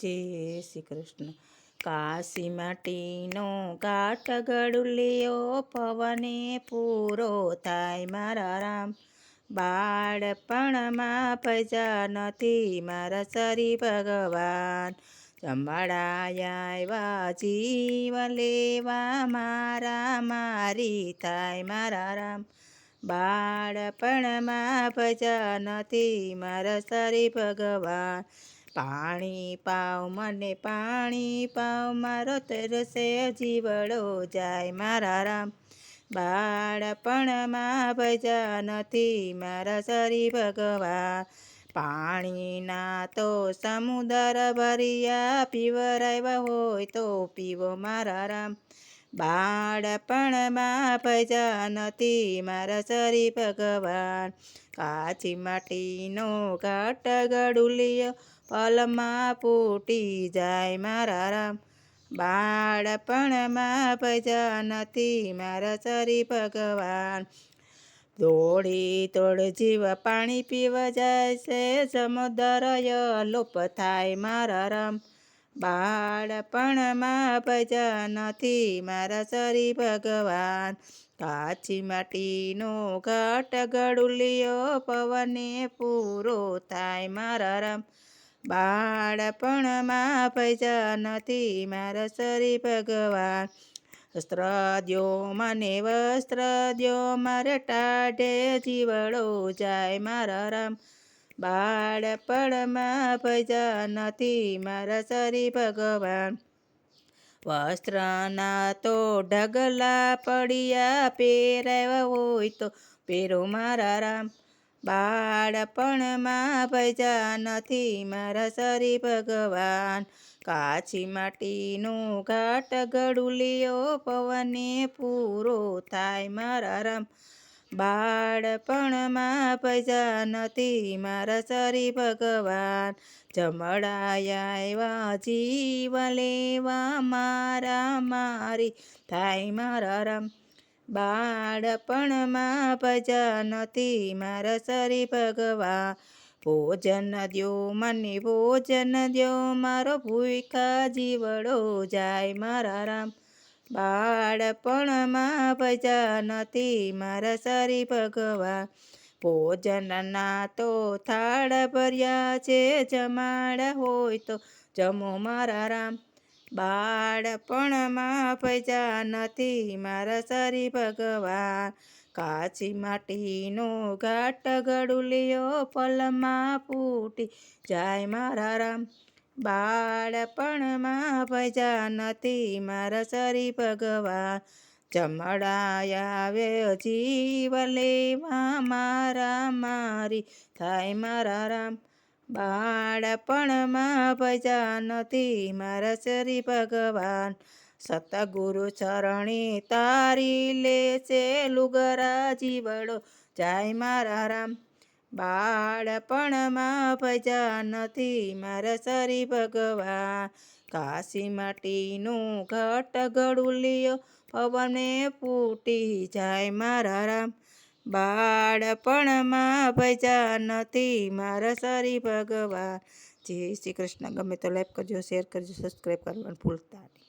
જય શ્રી કૃષ્ણ. કાશી માટીનો કાટ ગળુલિયો પવને પૂરો થાય મારા રામ. બાળપણમાં પૈસા નથી મારા સરી ભગવાન. ચંબાળાયા આવ્યા જીવ લેવા મારા મારી થાય મારા રામ. બાળપણમાં પૈસા નથી મારા સરી ભગવાન. પાણી પાવ મને પાણી પાવ મારો તરસે જીવડો જાય મારા રામ. બાળપણમાં ભજા નથી મારા સરી ભગવાન. પાણીના તો સમુદર ભર્યા પીવરાવ્યા હોય તો પીવો મારા રામ. બાળપણમાં ભજા નથી મારા સરી ભગવાન. કાચી માટીનો ઘાટ ગળુલિયો પલમાં ફૂટી જાય મારા રામ. બાળપણમાં ભજા નથી મારા સરી ભગવાન. દોડી તોડ જીવ પાણી પીવા જાય છે સમુદર લોપ થાય મારા રામ. બાળપણમાં ભજા નથી મારા સરી ભગવાન. કાચી માટીનો ઘાટ ગળુલિયો પવને પૂરો થાય મારા રામ. બાળપણમાં ભજા નથી મારા સરી ભગવાન. વસ્ત્ર દ્યો મને વસ્ત્ર દ્યો મારે ટાઢે જીવડો જાય મારા રામ. બાળપણમાં ભજા નથી મારા સરી ભગવાન. વસ્ત્રના તો ઢગલા પડ્યા પહેરાવ્યા હોય તો પહેરો મારા રામ. બાળપણમાં ભજા નથી મારા સરી ભગવાન. કાચી માટીનો ઘાટ ગળુલિયો પવને પૂરો થાય મારા રામ. બાળપણમાં ભજા નથી મારા સરી ભગવાન. જમડાયા આવ્યા જીવ લેવા મારા મારી થાય મારા રામ. બાળપણમાં ભજા નથી મારા સરી ભગવાન. ભોજન દ્યો મને ભોજન દ્યો મારો ભૂખા જીવડો જાય મારા રામ. બાળપણમાં ભજા નથી મારા સરી ભગવાન. ભોજનના તો થાળ ભર્યા છે જમાડા હોય તો જમો મારા રામ. બાળપણમાં ભજા નથી મારા સરી ભગવાન. કાચી માટીનો ઘાટ ગળુલિયો પલમાં ફૂટી જાય મારા રામ. બાળપણમાં ભજા નથી મારા સરી ભગવાન. ચમડાયા આવે જીવ લેવા મારા મારી થાય મારા રામ. બાળપણમાં ભજા નથી મારા સરી ભગવાન. સતગુરુ ચરણે તારી લે છે લુગરા જીવડો જાય મારા રામ. બાળપણમાં ભજા નથી મારા સરી ભગવાન. કાશી માટીનું ઘાટ ગળુલિયો પવને ફૂટી જાય મારા રામ. બાળપણમાં ભજા નથી મારા સરી ભગવાન. જય શ્રી કૃષ્ણ. ગમે તો લાઈક કરજો, શેર કરજો, સબસ્ક્રાઈબ કરવાનું ભૂલતા નહીં.